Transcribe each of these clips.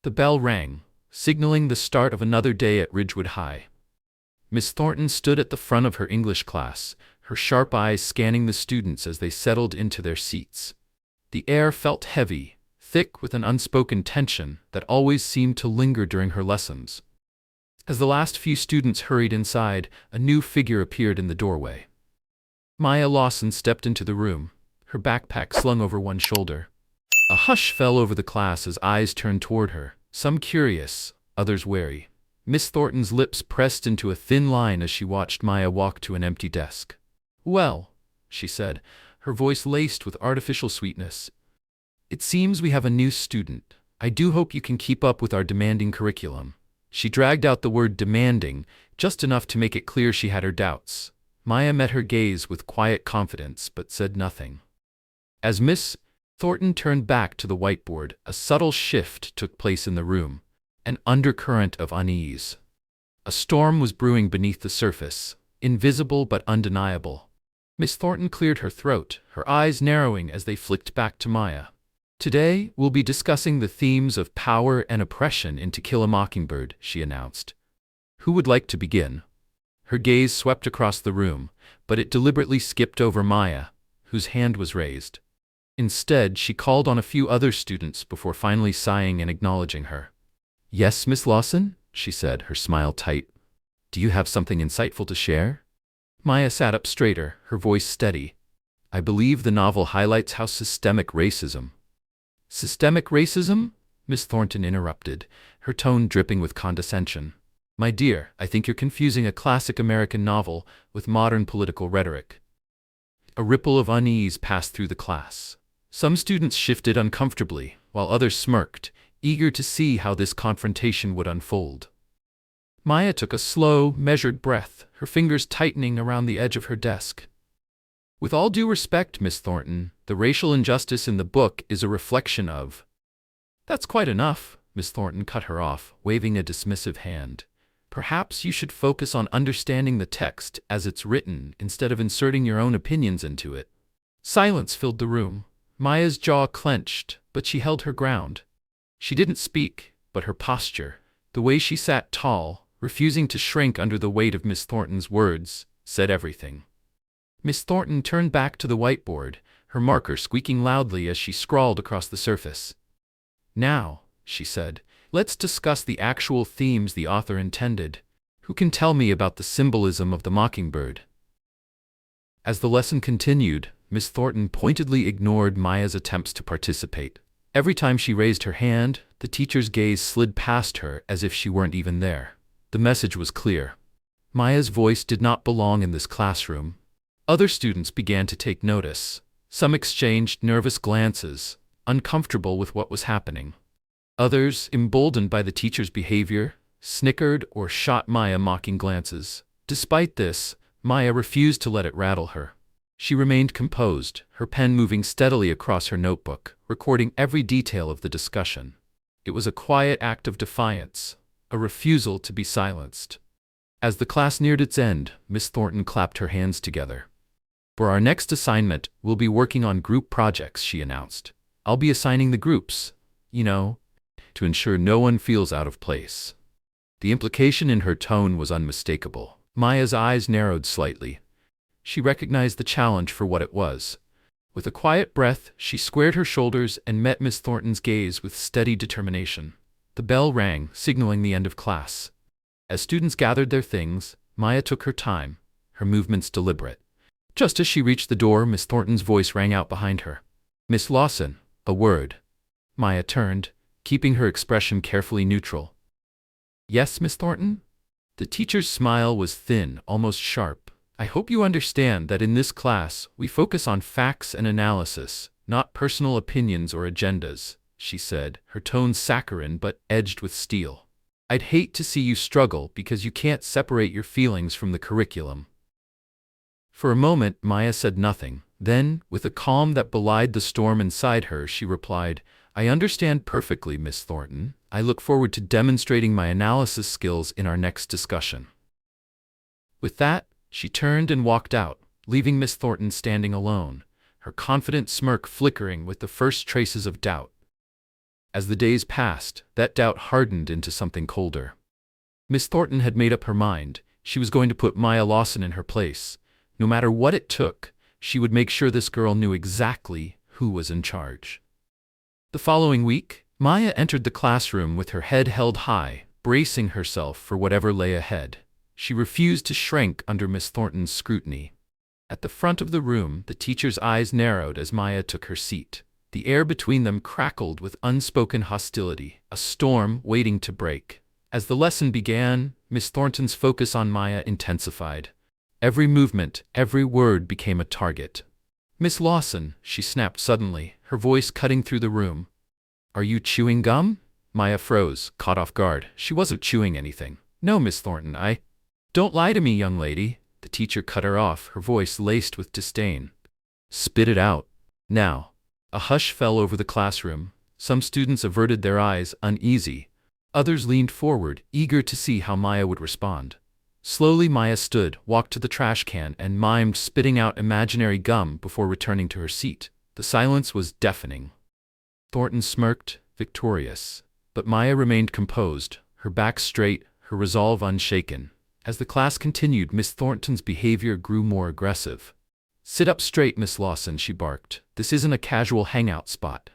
The bell rang, signaling the start of another day at Ridgewood High. Miss Thornton stood at the front of her English class, her sharp eyes scanning the students as they settled into their seats. The air felt heavy, thick with an unspoken tension that always seemed to linger during her lessons. As the last few students hurried inside, a new figure appeared in the doorway. Maya Lawson stepped into the room, her backpack slung over one shoulder. A hush fell over the class as eyes turned toward her, some curious, others wary. Miss Thornton's lips pressed into a thin line as she watched Maya walk to an empty desk. "Well," she said, her voice laced with artificial sweetness, "it seems we have a new student. I do hope you can keep up with our demanding curriculum." She dragged out the word demanding, just enough to make it clear she had her doubts. Maya met her gaze with quiet confidence but said nothing. As Miss Thornton turned back to the whiteboard, a subtle shift took place in the room, an undercurrent of unease. A storm was brewing beneath the surface, invisible but undeniable. Miss Thornton cleared her throat, her eyes narrowing as they flicked back to Maya. "Today, we'll be discussing the themes of power and oppression in To Kill a Mockingbird," she announced. "Who would like to begin?" Her gaze swept across the room, but it deliberately skipped over Maya, whose hand was raised. Instead, she called on a few other students before finally sighing and acknowledging her. "Yes, Miss Lawson," she said, her smile tight. "Do you have something insightful to share?" Maya sat up straighter, her voice steady. "I believe the novel highlights how systemic racism—" "Systemic racism?" Miss Thornton interrupted, her tone dripping with condescension. "My dear, I think you're confusing a classic American novel with modern political rhetoric." A ripple of unease passed through the class. Some students shifted uncomfortably, while others smirked, eager to see how this confrontation would unfold. Maya took a slow, measured breath, her fingers tightening around the edge of her desk. "With all due respect, Miss Thornton, the racial injustice in the book is a reflection of—" "That's quite enough," Miss Thornton cut her off, waving a dismissive hand. "Perhaps you should focus on understanding the text as it's written instead of inserting your own opinions into it." Silence filled the room. Maya's jaw clenched, but she held her ground. She didn't speak, but her posture, the way she sat tall, refusing to shrink under the weight of Miss Thornton's words, said everything. Miss Thornton turned back to the whiteboard, her marker squeaking loudly as she scrawled across the surface. "Now," she said, "let's discuss the actual themes the author intended. Who can tell me about the symbolism of the mockingbird?" As the lesson continued, Miss Thornton pointedly ignored Maya's attempts to participate. Every time she raised her hand, the teacher's gaze slid past her as if she weren't even there. The message was clear. Maya's voice did not belong in this classroom. Other students began to take notice. Some exchanged nervous glances, uncomfortable with what was happening. Others, emboldened by the teacher's behavior, snickered or shot Maya mocking glances. Despite this, Maya refused to let it rattle her. She remained composed, her pen moving steadily across her notebook, recording every detail of the discussion. It was a quiet act of defiance, a refusal to be silenced. As the class neared its end, Miss Thornton clapped her hands together. "For our next assignment, we'll be working on group projects," she announced. "I'll be assigning the groups, to ensure no one feels out of place." The implication in her tone was unmistakable. Maya's eyes narrowed slightly. She recognized the challenge for what it was. With a quiet breath, she squared her shoulders and met Miss Thornton's gaze with steady determination. The bell rang, signaling the end of class. As students gathered their things, Maya took her time, her movements deliberate. Just as she reached the door, Miss Thornton's voice rang out behind her. "Miss Lawson, a word." Maya turned, keeping her expression carefully neutral. "Yes, Miss Thornton?" The teacher's smile was thin, almost sharp. "I hope you understand that in this class, we focus on facts and analysis, not personal opinions or agendas," she said, her tone saccharine but edged with steel. "I'd hate to see you struggle because you can't separate your feelings from the curriculum." For a moment, Maya said nothing. Then, with a calm that belied the storm inside her, she replied, "I understand perfectly, Miss Thornton. I look forward to demonstrating my analysis skills in our next discussion." With that, she turned and walked out, leaving Miss Thornton standing alone, her confident smirk flickering with the first traces of doubt. As the days passed, that doubt hardened into something colder. Miss Thornton had made up her mind. She was going to put Maya Lawson in her place. No matter what it took, she would make sure this girl knew exactly who was in charge. The following week, Maya entered the classroom with her head held high, bracing herself for whatever lay ahead. She refused to shrink under Miss Thornton's scrutiny. At the front of the room, the teacher's eyes narrowed as Maya took her seat. The air between them crackled with unspoken hostility, a storm waiting to break. As the lesson began, Miss Thornton's focus on Maya intensified. Every movement, every word became a target. "Miss Lawson," she snapped suddenly, her voice cutting through the room. "Are you chewing gum?" Maya froze, caught off guard. She wasn't chewing anything. "No, Miss Thornton, I—" "Don't lie to me, young lady." The teacher cut her off, her voice laced with disdain. "Spit it out. Now." A hush fell over the classroom. Some students averted their eyes, uneasy. Others leaned forward, eager to see how Maya would respond. Slowly Maya stood, walked to the trash can, and mimed spitting out imaginary gum before returning to her seat. The silence was deafening. Thornton smirked, victorious. But Maya remained composed, her back straight, her resolve unshaken. As the class continued, Miss Thornton's behavior grew more aggressive. "Sit up straight, Miss Lawson," she barked. "This isn't a casual hangout spot."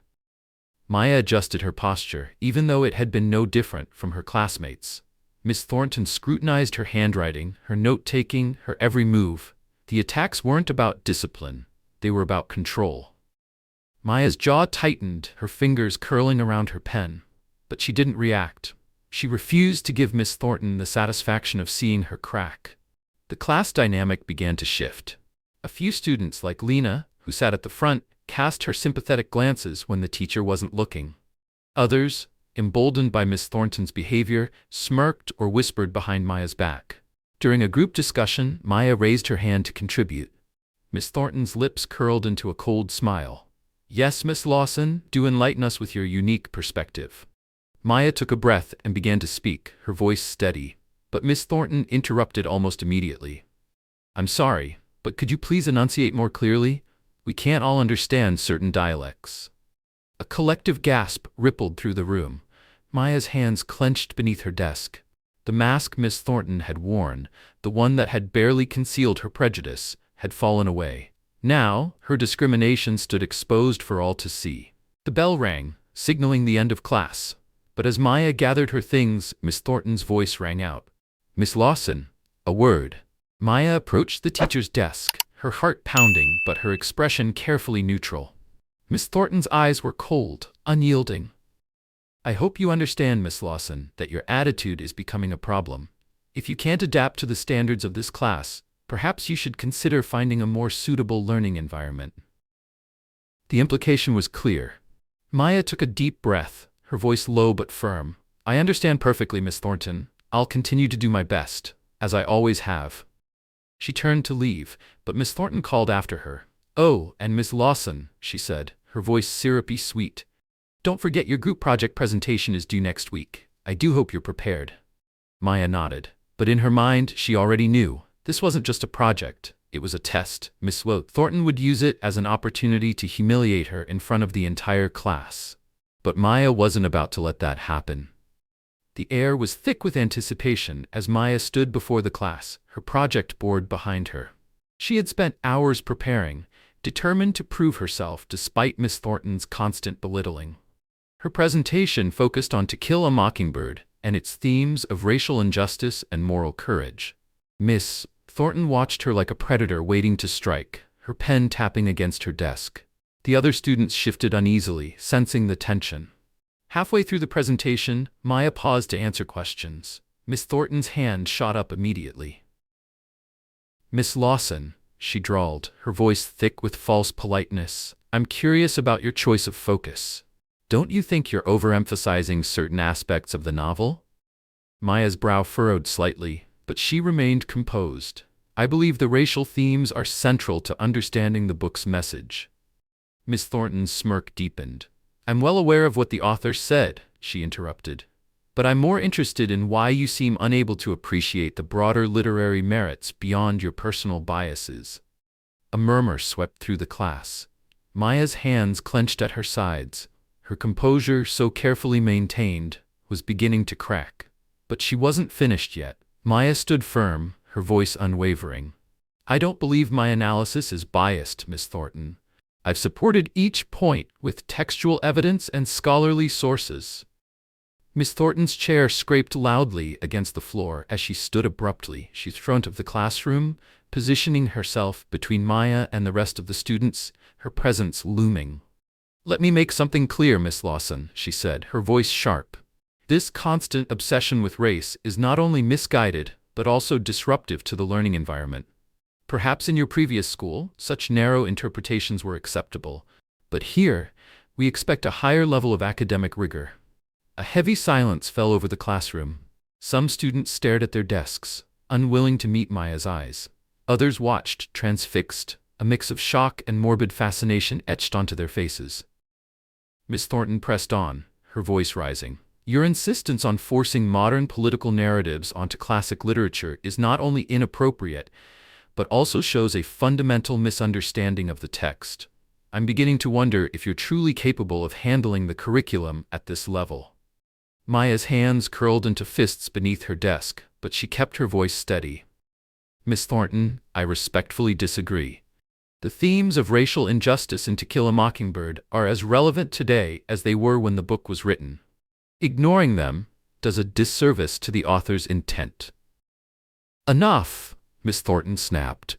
Maya adjusted her posture, even though it had been no different from her classmates. Miss Thornton scrutinized her handwriting, her note-taking, her every move. The attacks weren't about discipline. They were about control. Maya's jaw tightened, her fingers curling around her pen. But she didn't react. She refused to give Miss Thornton the satisfaction of seeing her crack. The class dynamic began to shift. A few students, like Lena, who sat at the front, cast her sympathetic glances when the teacher wasn't looking. Others, emboldened by Miss Thornton's behavior, smirked or whispered behind Maya's back. During a group discussion, Maya raised her hand to contribute. Miss Thornton's lips curled into a cold smile. "Yes, Miss Lawson, do enlighten us with your unique perspective." Maya took a breath and began to speak, her voice steady. But Miss Thornton interrupted almost immediately. "I'm sorry, but could you please enunciate more clearly? We can't all understand certain dialects." A collective gasp rippled through the room. Maya's hands clenched beneath her desk. The mask Miss Thornton had worn, the one that had barely concealed her prejudice, had fallen away. Now, her discrimination stood exposed for all to see. The bell rang, signaling the end of class. But as Maya gathered her things, Miss Thornton's voice rang out. "Miss Lawson, a word." Maya approached the teacher's desk, her heart pounding but her expression carefully neutral. Miss Thornton's eyes were cold, unyielding. "I hope you understand, Miss Lawson, that your attitude is becoming a problem. If you can't adapt to the standards of this class, perhaps you should consider finding a more suitable learning environment." The implication was clear. Maya took a deep breath, her voice low but firm. "I understand perfectly, Miss Thornton. I'll continue to do my best, as I always have." She turned to leave, but Miss Thornton called after her. "Oh, and Miss Lawson," she said, her voice syrupy sweet. "Don't forget your group project presentation is due next week. I do hope you're prepared." Maya nodded, but in her mind she already knew. This wasn't just a project, it was a test. Miss Thornton would use it as an opportunity to humiliate her in front of the entire class. But Maya wasn't about to let that happen. The air was thick with anticipation as Maya stood before the class, her project board behind her. She had spent hours preparing, determined to prove herself despite Miss Thornton's constant belittling. Her presentation focused on To Kill a Mockingbird and its themes of racial injustice and moral courage. Miss Thornton watched her like a predator waiting to strike, her pen tapping against her desk. The other students shifted uneasily, sensing the tension. Halfway through the presentation, Maya paused to answer questions. Miss Thornton's hand shot up immediately. "Miss Lawson," she drawled, her voice thick with false politeness, "I'm curious about your choice of focus. Don't you think you're overemphasizing certain aspects of the novel?" Maya's brow furrowed slightly, but she remained composed. "I believe the racial themes are central to understanding the book's message." Miss Thornton's smirk deepened. "I'm well aware of what the author said," she interrupted. "But I'm more interested in why you seem unable to appreciate the broader literary merits beyond your personal biases." A murmur swept through the class. Maya's hands clenched at her sides. Her composure, so carefully maintained, was beginning to crack. But she wasn't finished yet. Maya stood firm, her voice unwavering. I don't believe my analysis is biased, Miss Thornton. I've supported each point with textual evidence and scholarly sources. Miss Thornton's chair scraped loudly against the floor as she stood abruptly. She was in front of the classroom, positioning herself between Maya and the rest of the students, her presence looming. Let me make something clear, Miss Lawson, she said, her voice sharp. This constant obsession with race is not only misguided, but also disruptive to the learning environment. Perhaps in your previous school, such narrow interpretations were acceptable, but here, we expect a higher level of academic rigor. A heavy silence fell over the classroom. Some students stared at their desks, unwilling to meet Maya's eyes. Others watched, transfixed, a mix of shock and morbid fascination etched onto their faces. Miss Thornton pressed on, her voice rising. Your insistence on forcing modern political narratives onto classic literature is not only inappropriate, but also shows a fundamental misunderstanding of the text. I'm beginning to wonder if you're truly capable of handling the curriculum at this level. Maya's hands curled into fists beneath her desk, but she kept her voice steady. Miss Thornton, I respectfully disagree. The themes of racial injustice in To Kill a Mockingbird are as relevant today as they were when the book was written. Ignoring them does a disservice to the author's intent. Enough, Miss Thornton snapped.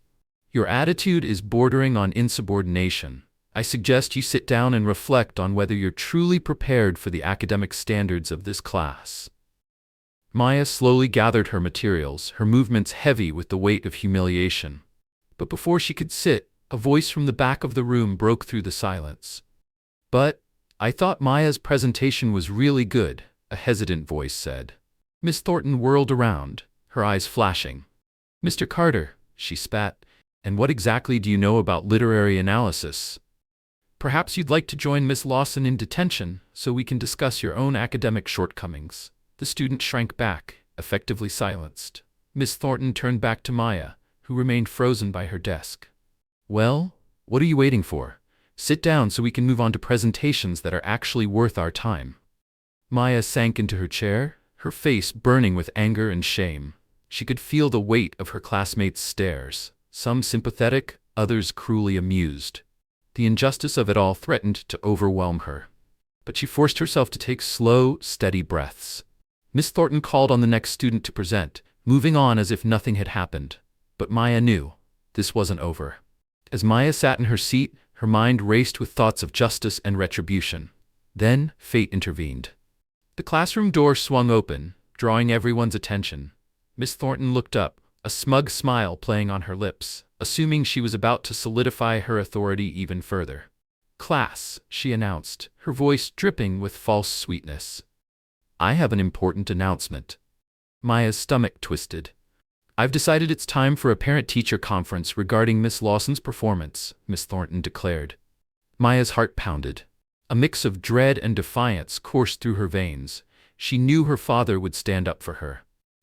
Your attitude is bordering on insubordination. I suggest you sit down and reflect on whether you're truly prepared for the academic standards of this class. Maya slowly gathered her materials, her movements heavy with the weight of humiliation. But before she could sit, a voice from the back of the room broke through the silence. But I thought Maya's presentation was really good, a hesitant voice said. Miss Thornton whirled around, her eyes flashing. Mr. Carter, she spat, and what exactly do you know about literary analysis? Perhaps you'd like to join Miss Lawson in detention, so we can discuss your own academic shortcomings. The student shrank back, effectively silenced. Miss Thornton turned back to Maya, who remained frozen by her desk. Well, what are you waiting for? Sit down so we can move on to presentations that are actually worth our time. Maya sank into her chair, her face burning with anger and shame. She could feel the weight of her classmates' stares, some sympathetic, others cruelly amused. The injustice of it all threatened to overwhelm her. But she forced herself to take slow, steady breaths. Miss Thornton called on the next student to present, moving on as if nothing had happened. But Maya knew this wasn't over. As Maya sat in her seat, her mind raced with thoughts of justice and retribution. Then, fate intervened. The classroom door swung open, drawing everyone's attention. Miss Thornton looked up, a smug smile playing on her lips, assuming she was about to solidify her authority even further. Class, she announced, her voice dripping with false sweetness. I have an important announcement. Maya's stomach twisted. I've decided it's time for a parent-teacher conference regarding Miss Lawson's performance, Miss Thornton declared. Maya's heart pounded. A mix of dread and defiance coursed through her veins. She knew her father would stand up for her.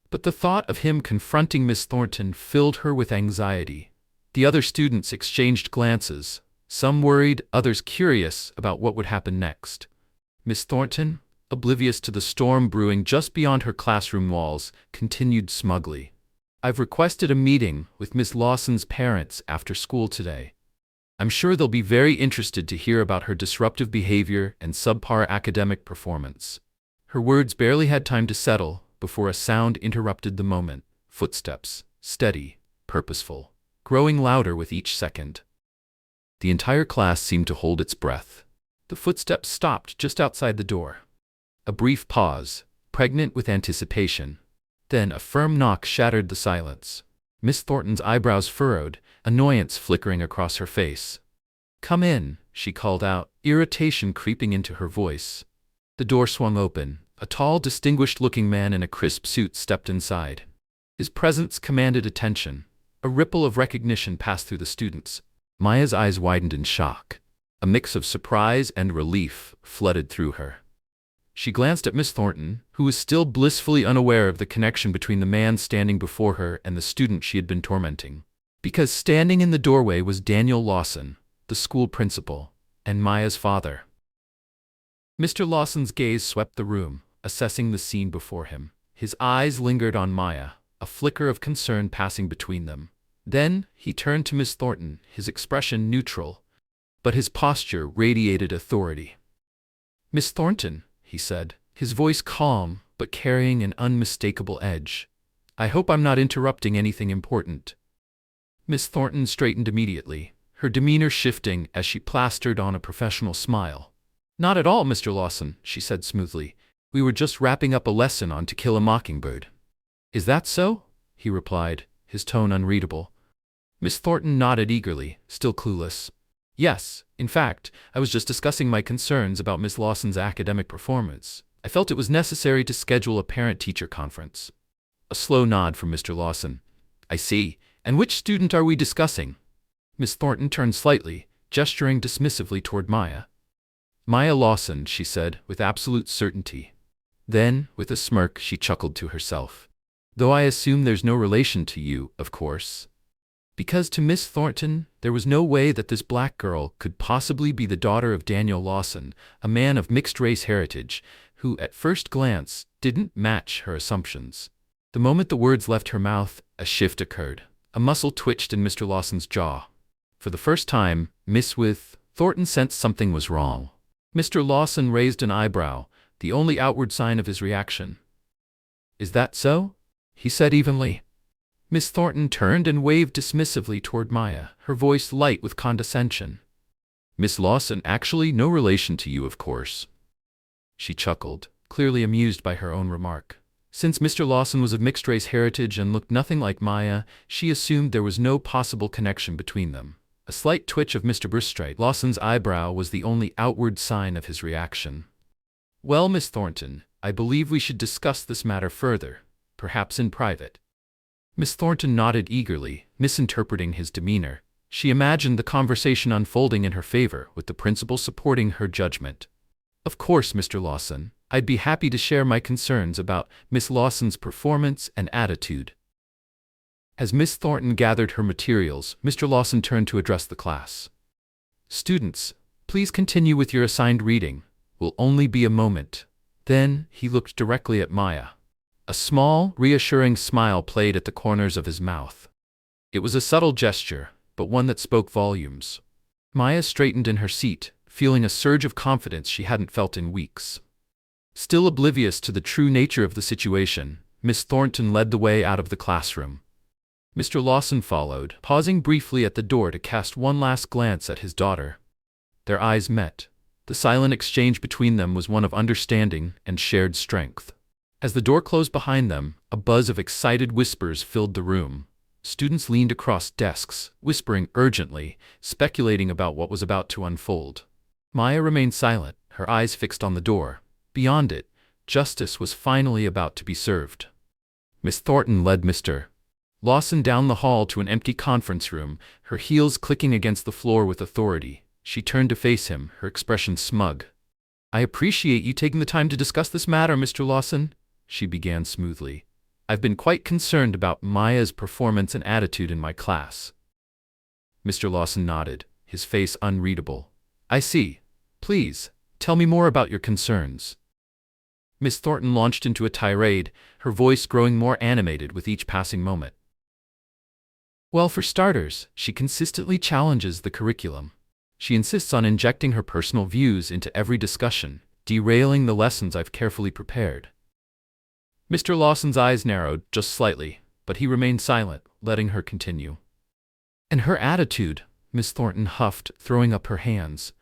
But the thought of him confronting Miss Thornton filled her with anxiety. The other students exchanged glances, some worried, others curious about what would happen next. Miss Thornton, oblivious to the storm brewing just beyond her classroom walls, continued smugly. I've requested a meeting with Miss Lawson's parents after school today. I'm sure they'll be very interested to hear about her disruptive behavior and subpar academic performance. Her words barely had time to settle before a sound interrupted the moment. Footsteps, steady, purposeful, growing louder with each second. The entire class seemed to hold its breath. The footsteps stopped just outside the door. A brief pause, pregnant with anticipation. Then a firm knock shattered the silence. Miss Thornton's eyebrows furrowed, annoyance flickering across her face. Come in, she called out, irritation creeping into her voice. The door swung open. A tall, distinguished-looking man in a crisp suit stepped inside. His presence commanded attention. A ripple of recognition passed through the students. Maya's eyes widened in shock. A mix of surprise and relief flooded through her. She glanced at Miss Thornton, who was still blissfully unaware of the connection between the man standing before her and the student she had been tormenting. Because standing in the doorway was Daniel Lawson, the school principal, and Maya's father. Mr. Lawson's gaze swept the room, assessing the scene before him. His eyes lingered on Maya, a flicker of concern passing between them. Then he turned to Miss Thornton, his expression neutral, but his posture radiated authority. "Miss Thornton," he said, his voice calm but carrying an unmistakable edge, "I hope I'm not interrupting anything important." Miss Thornton straightened immediately, her demeanor shifting as she plastered on a professional smile. "Not at all, Mr. Lawson," she said smoothly. "We were just wrapping up a lesson on To Kill a Mockingbird." "Is that so?" he replied, his tone unreadable. Miss Thornton nodded eagerly, still clueless. "Yes, in fact, I was just discussing my concerns about Miss Lawson's academic performance. I felt it was necessary to schedule a parent-teacher conference." A slow nod from Mr. Lawson. "I see. And which student are we discussing?" Miss Thornton turned slightly, gesturing dismissively toward Maya. "Maya Lawson," she said, with absolute certainty. Then, with a smirk, she chuckled to herself. "Though I assume there's no relation to you, of course." Because to Miss Thornton, there was no way that this black girl could possibly be the daughter of Daniel Lawson, a man of mixed-race heritage, who, at first glance, didn't match her assumptions. The moment the words left her mouth, a shift occurred. A muscle twitched in Mr. Lawson's jaw. For the first time, Miss Thornton sensed something was wrong. Mr. Lawson raised an eyebrow, the only outward sign of his reaction. "Is that so?" he said evenly. Miss Thornton turned and waved dismissively toward Maya, her voice light with condescension. "Miss Lawson, actually no relation to you, of course." She chuckled, clearly amused by her own remark. Since Mr. Lawson was of mixed-race heritage and looked nothing like Maya, she assumed there was no possible connection between them. A slight twitch of Mr. Bristol Lawson's eyebrow was the only outward sign of his reaction. "Well, Miss Thornton, I believe we should discuss this matter further, perhaps in private." Miss Thornton nodded eagerly, misinterpreting his demeanor. She imagined the conversation unfolding in her favor, with the principal supporting her judgment. "Of course, Mr. Lawson, I'd be happy to share my concerns about Miss Lawson's performance and attitude." As Miss Thornton gathered her materials, Mr. Lawson turned to address the class. "Students, please continue with your assigned reading. Will only be a moment." Then he looked directly at Maya. A small, reassuring smile played at the corners of his mouth. It was a subtle gesture, but one that spoke volumes. Maya straightened in her seat, feeling a surge of confidence she hadn't felt in weeks. Still oblivious to the true nature of the situation, Miss Thornton led the way out of the classroom. Mr. Lawson followed, pausing briefly at the door to cast one last glance at his daughter. Their eyes met. The silent exchange between them was one of understanding and shared strength. As the door closed behind them, a buzz of excited whispers filled the room. Students leaned across desks, whispering urgently, speculating about what was about to unfold. Maya remained silent, her eyes fixed on the door. Beyond it, justice was finally about to be served. Miss Thornton led Mr. Lawson down the hall to an empty conference room, her heels clicking against the floor with authority. She turned to face him, her expression smug. "I appreciate you taking the time to discuss this matter, Mr. Lawson," she began smoothly. "I've been quite concerned about Maya's performance and attitude in my class." Mr. Lawson nodded, his face unreadable. "I see. Please, tell me more about your concerns." Miss Thornton launched into a tirade, her voice growing more animated with each passing moment. "Well, for starters, she consistently challenges the curriculum. She insists on injecting her personal views into every discussion, derailing the lessons I've carefully prepared." Mr. Lawson's eyes narrowed just slightly, but he remained silent, letting her continue. "And her attitude," Miss Thornton huffed, throwing up her hands.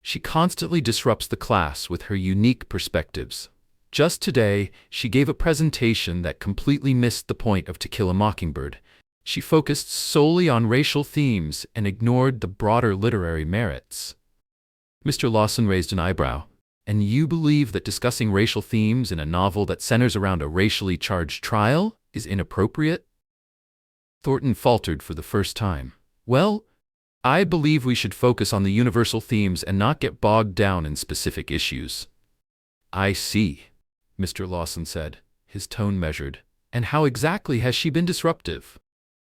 "She constantly disrupts the class with her unique perspectives. Just today, she gave a presentation that completely missed the point of To Kill a Mockingbird. She focused solely on racial themes and ignored the broader literary merits." Mr. Lawson raised an eyebrow. "And you believe that discussing racial themes in a novel that centers around a racially charged trial is inappropriate?" Thornton faltered for the first time. "Well, I believe we should focus on the universal themes and not get bogged down in specific issues." "I see," Mr. Lawson said, his tone measured. "And how exactly has she been disruptive?"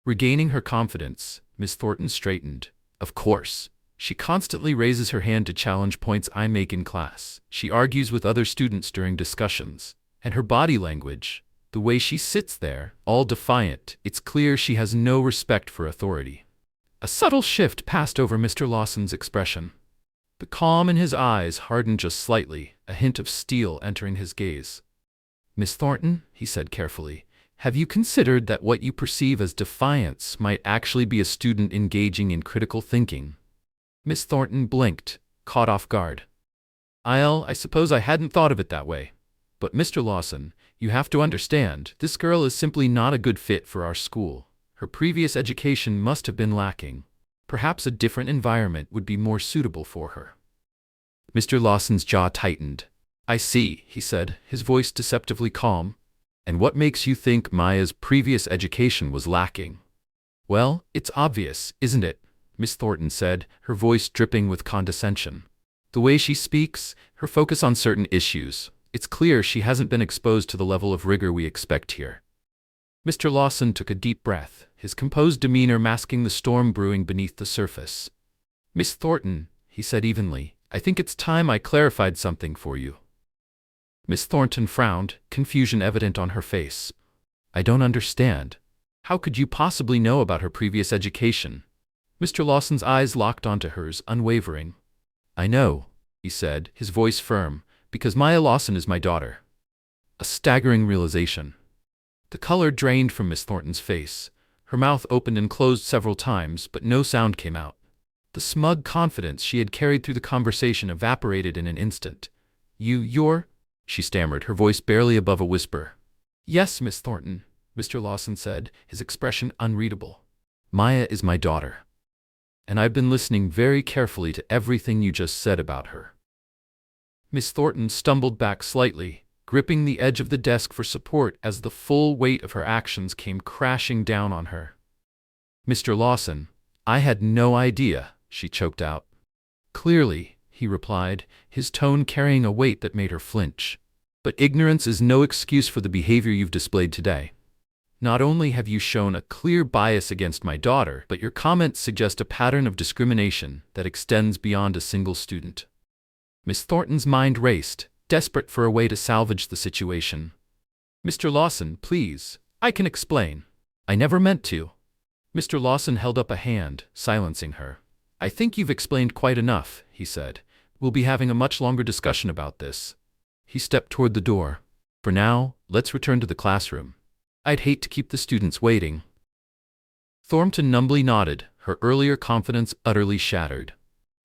Regaining her confidence, Miss Thornton straightened. "Of course, She constantly raises her hand to challenge points I make in class. She argues with other students during discussions. And her body language, the way she sits there, all defiant, it's clear she has no respect for authority. A subtle shift passed over Mr. Lawson's expression. The calm in his eyes hardened just slightly, a hint of steel entering his gaze. "Miss Thornton," he said carefully, "have you considered that what you perceive as defiance might actually be a student engaging in critical thinking?" Miss Thornton blinked, caught off guard. I suppose I hadn't thought of it that way. But Mr. Lawson, you have to understand, this girl is simply not a good fit for our school. Her previous education must have been lacking. Perhaps a different environment would be more suitable for her. Mr. Lawson's jaw tightened. "I see," he said, his voice deceptively calm. "And what makes you think Maya's previous education was lacking?" "Well, it's obvious, isn't it?" Miss Thornton said, her voice dripping with condescension. "The way she speaks, her focus on certain issues. It's clear she hasn't been exposed to the level of rigor we expect here." Mr. Lawson took a deep breath, his composed demeanor masking the storm brewing beneath the surface. "Miss Thornton," he said evenly, "I think it's time I clarified something for you." Miss Thornton frowned, confusion evident on her face. "I don't understand. How could you possibly know about her previous education?" Mr. Lawson's eyes locked onto hers, unwavering. "I know," he said, his voice firm, "because Maya Lawson is my daughter." A staggering realization. The color drained from Miss Thornton's face. Her mouth opened and closed several times, but no sound came out. The smug confidence she had carried through the conversation evaporated in an instant. You're," she stammered, her voice barely above a whisper. "Yes, Miss Thornton," Mr. Lawson said, his expression unreadable. "Maya is my daughter. And I've been listening very carefully to everything you just said about her." Miss Thornton stumbled back slightly, gripping the edge of the desk for support as the full weight of her actions came crashing down on her. "Mr. Lawson, I had no idea," she choked out. "Clearly," he replied, his tone carrying a weight that made her flinch. "But ignorance is no excuse for the behavior you've displayed today. Not only have you shown a clear bias against my daughter, but your comments suggest a pattern of discrimination that extends beyond a single student." Miss Thornton's mind raced, desperate for a way to salvage the situation. "Mr. Lawson, please, I can explain. I never meant to." Mr. Lawson held up a hand, silencing her. "I think you've explained quite enough," he said. "We'll be having a much longer discussion about this." He stepped toward the door. "For now, let's return to the classroom. I'd hate to keep the students waiting." Thornton numbly nodded, her earlier confidence utterly shattered.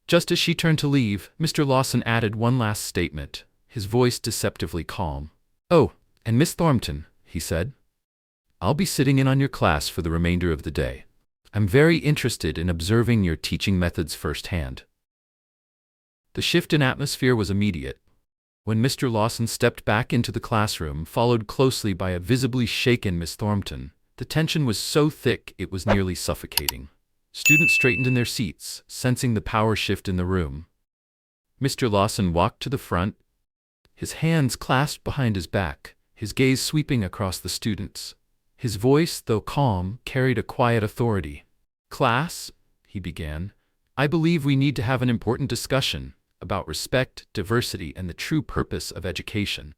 Just as she turned to leave, Mr. Lawson added one last statement, his voice deceptively calm. "Oh, and Miss Thornton," he said, "I'll be sitting in on your class for the remainder of the day. I'm very interested in observing your teaching methods firsthand." The shift in atmosphere was immediate. When Mr. Lawson stepped back into the classroom, followed closely by a visibly shaken Miss Thornton, the tension was so thick it was nearly suffocating. Students straightened in their seats, sensing the power shift in the room. Mr. Lawson walked to the front, his hands clasped behind his back, his gaze sweeping across the students. His voice, though calm, carried a quiet authority. "Class," he began, "I believe we need to have an important discussion about respect, diversity, and the true purpose of education."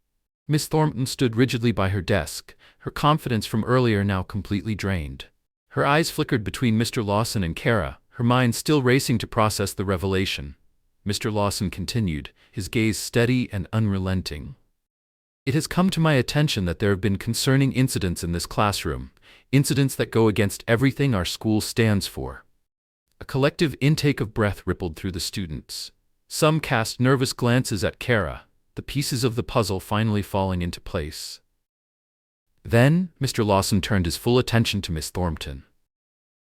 Miss Thornton stood rigidly by her desk, her confidence from earlier now completely drained. Her eyes flickered between Mr. Lawson and Kara, her mind still racing to process the revelation. Mr. Lawson continued, his gaze steady and unrelenting. "It has come to my attention that there have been concerning incidents in this classroom, incidents that go against everything our school stands for." A collective intake of breath rippled through the students. Some cast nervous glances at Kara, the pieces of the puzzle finally falling into place. Then, Mr. Lawson turned his full attention to Miss Thornton.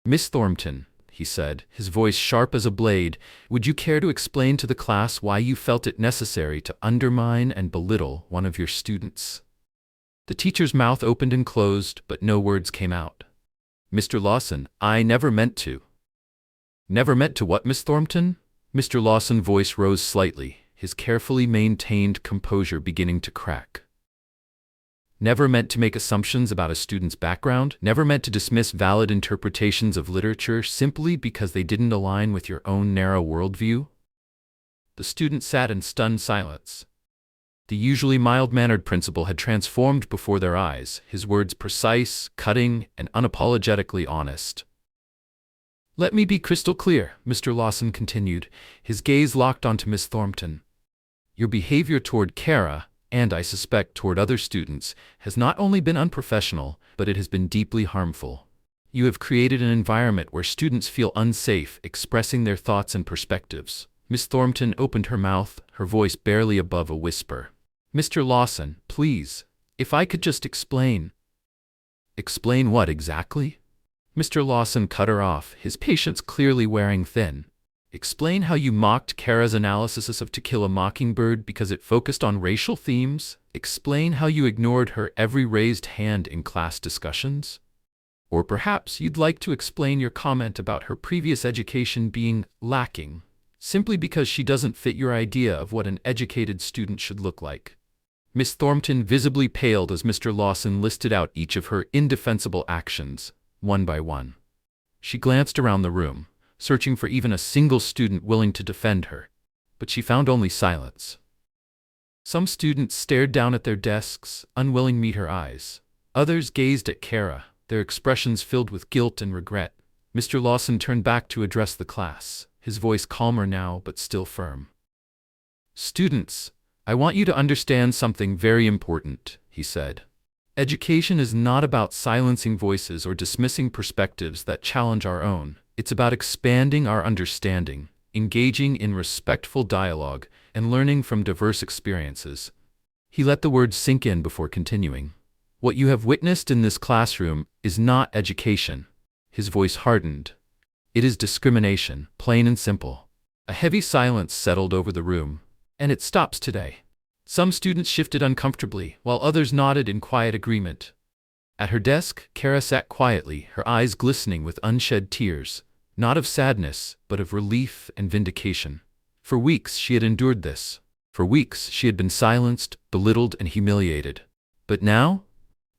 "Miss Thornton," he said, his voice sharp as a blade, "would you care to explain to the class why you felt it necessary to undermine and belittle one of your students?" The teacher's mouth opened and closed, but no words came out. "Mr. Lawson, I never meant to." "Never meant to what, Miss Thornton?" Mr. Lawson's voice rose slightly, his carefully maintained composure beginning to crack. never meant to make assumptions about a student's background, never meant to dismiss valid interpretations of literature simply because they didn't align with your own narrow worldview? The student sat in stunned silence. The usually mild-mannered principal had transformed before their eyes, his words precise, cutting, and unapologetically honest. "Let me be crystal clear," Mr. Lawson continued, his gaze locked onto Miss Thornton. "Your behavior toward Kara, and I suspect toward other students, has not only been unprofessional, but it has been deeply harmful. You have created an environment where students feel unsafe expressing their thoughts and perspectives." Miss Thornton opened her mouth, her voice barely above a whisper. "Mr. Lawson, please, if I could just explain." "Explain what exactly?" Mr. Lawson cut her off, his patience clearly wearing thin. "Explain how you mocked Kara's analysis of To Kill a Mockingbird because it focused on racial themes? Explain how you ignored her every raised hand in class discussions? Or perhaps you'd like to explain your comment about her previous education being lacking, simply because she doesn't fit your idea of what an educated student should look like." Miss Thornton visibly paled as Mr. Lawson listed out each of her indefensible actions, one by one. She glanced around the room, searching for even a single student willing to defend her, but she found only silence. Some students stared down at their desks, unwilling to meet her eyes. Others gazed at Kara, their expressions filled with guilt and regret. Mr. Lawson turned back to address the class, his voice calmer now but still firm. "Students, I want you to understand something very important," he said. "Education is not about silencing voices or dismissing perspectives that challenge our own. It's about expanding our understanding, engaging in respectful dialogue, and learning from diverse experiences." He let the words sink in before continuing. "What you have witnessed in this classroom is not education." His voice hardened. "It is discrimination, plain and simple." A heavy silence settled over the room. "And it stops today." Some students shifted uncomfortably, while others nodded in quiet agreement. At her desk, Kara sat quietly, her eyes glistening with unshed tears, not of sadness, but of relief and vindication. For weeks she had endured this. For weeks she had been silenced, belittled, and humiliated. But now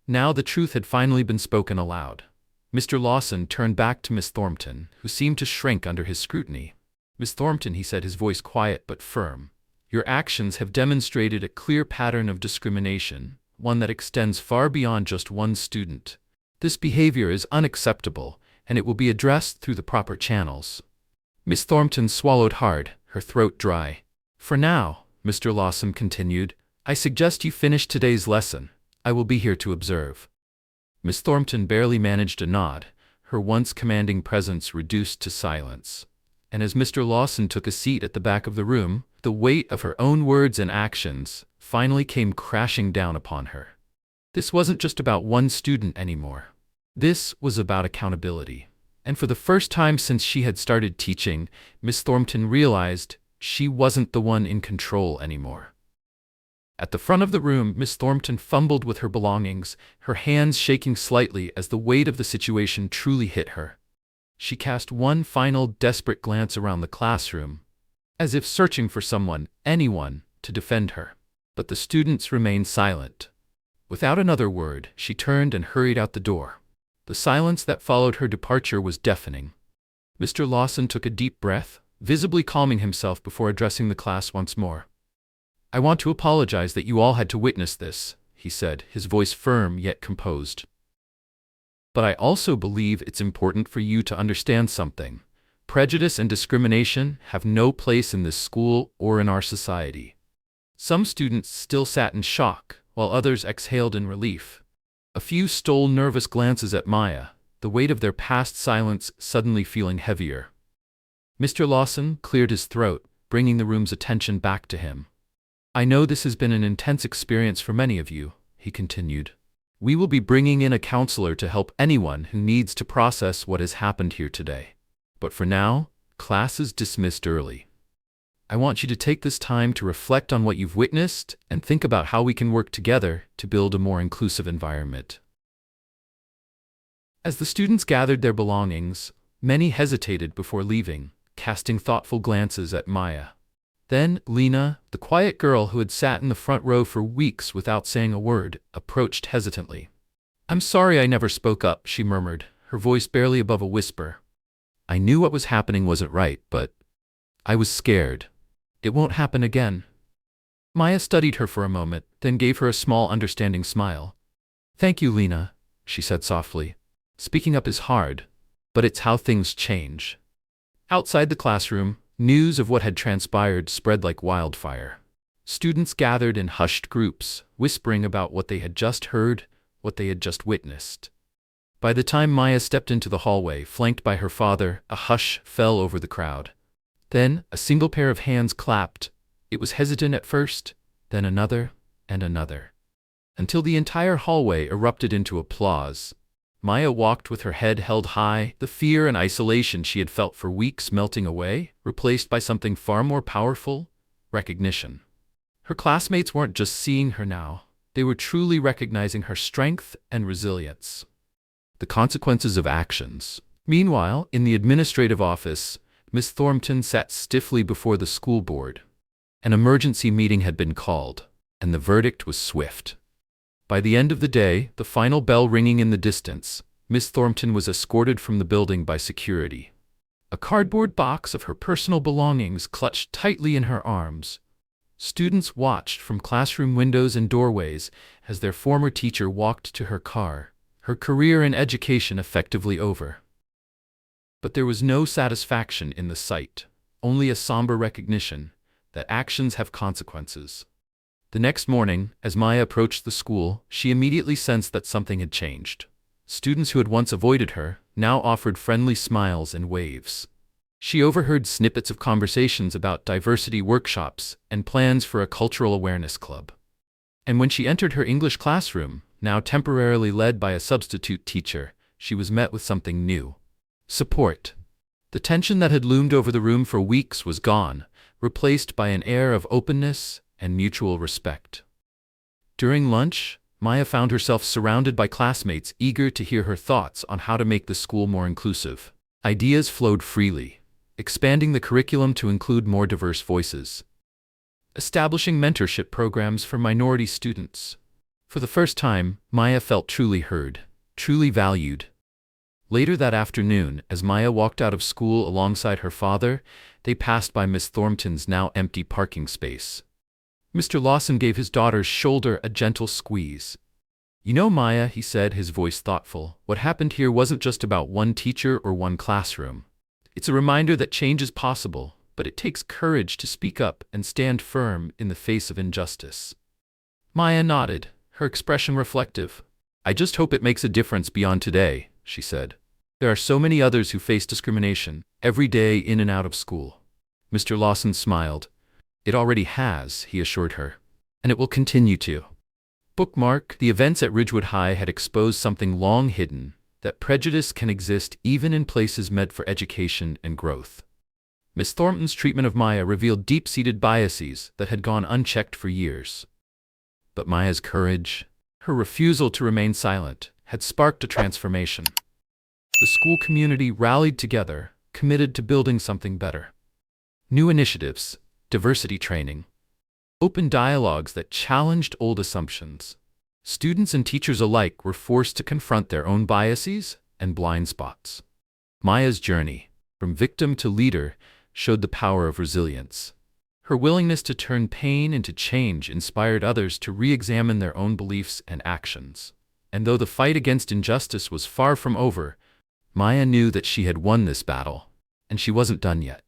the truth had finally been spoken aloud. Mr. Lawson turned back to Miss Thornton, who seemed to shrink under his scrutiny. "Miss Thornton," he said, his voice quiet but firm, "your actions have demonstrated a clear pattern of discrimination, one that extends far beyond just one student. This behavior is unacceptable, and it will be addressed through the proper channels." Miss Thornton swallowed hard, her throat dry. "For now," Mr. Lawson continued, "I suggest you finish today's lesson. I will be here to observe." Miss Thornton barely managed a nod, her once commanding presence reduced to silence. And as Mr. Lawson took a seat at the back of the room, the weight of her own words and actions finally came crashing down upon her. This wasn't just about one student anymore. This was about accountability. And for the first time since she had started teaching, Miss Thornton realized she wasn't the one in control anymore. At the front of the room, Miss Thornton fumbled with her belongings, her hands shaking slightly as the weight of the situation truly hit her. She cast one final desperate glance around the classroom, as if searching for someone, anyone, to defend her. But the students remained silent. Without another word, she turned and hurried out the door. The silence that followed her departure was deafening. Mr. Lawson took a deep breath, visibly calming himself before addressing the class once more. "I want to apologize that you all had to witness this," he said, his voice firm yet composed. "But I also believe it's important for you to understand something. Prejudice and discrimination have no place in this school or in our society." Some students still sat in shock, while others exhaled in relief. A few stole nervous glances at Maya, the weight of their past silence suddenly feeling heavier. Mr. Lawson cleared his throat, bringing the room's attention back to him. "I know this has been an intense experience for many of you," he continued. "We will be bringing in a counselor to help anyone who needs to process what has happened here today. But for now, class is dismissed early. I want you to take this time to reflect on what you've witnessed and think about how we can work together to build a more inclusive environment." As the students gathered their belongings, many hesitated before leaving, casting thoughtful glances at Maya. Then Lena, the quiet girl who had sat in the front row for weeks without saying a word, approached hesitantly. "I'm sorry I never spoke up," she murmured, her voice barely above a whisper. "I knew what was happening wasn't right, but I was scared. It won't happen again." Maya studied her for a moment, then gave her a small understanding smile. "Thank you, Lena," she said softly. "Speaking up is hard, but it's how things change." Outside the classroom, news of what had transpired spread like wildfire. Students gathered in hushed groups, whispering about what they had just heard, what they had just witnessed. By the time Maya stepped into the hallway, flanked by her father, a hush fell over the crowd. Then a single pair of hands clapped. It was hesitant at first, then another and another, until the entire hallway erupted into applause. Maya walked with her head held high, the fear and isolation she had felt for weeks melting away, replaced by something far more powerful: recognition. Her classmates weren't just seeing her now, they were truly recognizing her strength and resilience. The consequences of actions. Meanwhile, in the administrative office, Miss Thornton sat stiffly before the school board. An emergency meeting had been called, and the verdict was swift. By the end of the day, the final bell ringing in the distance, Miss Thornton was escorted from the building by security. A cardboard box of her personal belongings clutched tightly in her arms. Students watched from classroom windows and doorways as their former teacher walked to her car, her career in education effectively over. But there was no satisfaction in the sight, only a somber recognition that actions have consequences. The next morning, as Maya approached the school, she immediately sensed that something had changed. Students who had once avoided her now offered friendly smiles and waves. She overheard snippets of conversations about diversity workshops and plans for a cultural awareness club. And when she entered her English classroom, now temporarily led by a substitute teacher, she was met with something new: support. The tension that had loomed over the room for weeks was gone, replaced by an air of openness and mutual respect. During lunch, Maya found herself surrounded by classmates eager to hear her thoughts on how to make the school more inclusive. Ideas flowed freely, expanding the curriculum to include more diverse voices, establishing mentorship programs for minority students. For the first time, Maya felt truly heard, truly valued. Later that afternoon, as Maya walked out of school alongside her father, they passed by Miss Thornton's now empty parking space. Mr. Lawson gave his daughter's shoulder a gentle squeeze. "You know, Maya," he said, his voice thoughtful, "what happened here wasn't just about one teacher or one classroom. It's a reminder that change is possible, but it takes courage to speak up and stand firm in the face of injustice." Maya nodded, her expression reflective. "I just hope it makes a difference beyond today," she said. "There are so many others who face discrimination every day in and out of school." Mr. Lawson smiled. "It already has," he assured her, "and it will continue to." Bookmark: the events at Ridgewood High had exposed something long hidden, that prejudice can exist even in places meant for education and growth. Miss Thornton's treatment of Maya revealed deep-seated biases that had gone unchecked for years. But Maya's courage, her refusal to remain silent, had sparked a transformation. The school community rallied together, committed to building something better. New initiatives, diversity training, open dialogues that challenged old assumptions. Students and teachers alike were forced to confront their own biases and blind spots. Maya's journey, from victim to leader, showed the power of resilience. Her willingness to turn pain into change inspired others to re-examine their own beliefs and actions. And though the fight against injustice was far from over, Maya knew that she had won this battle, and she wasn't done yet.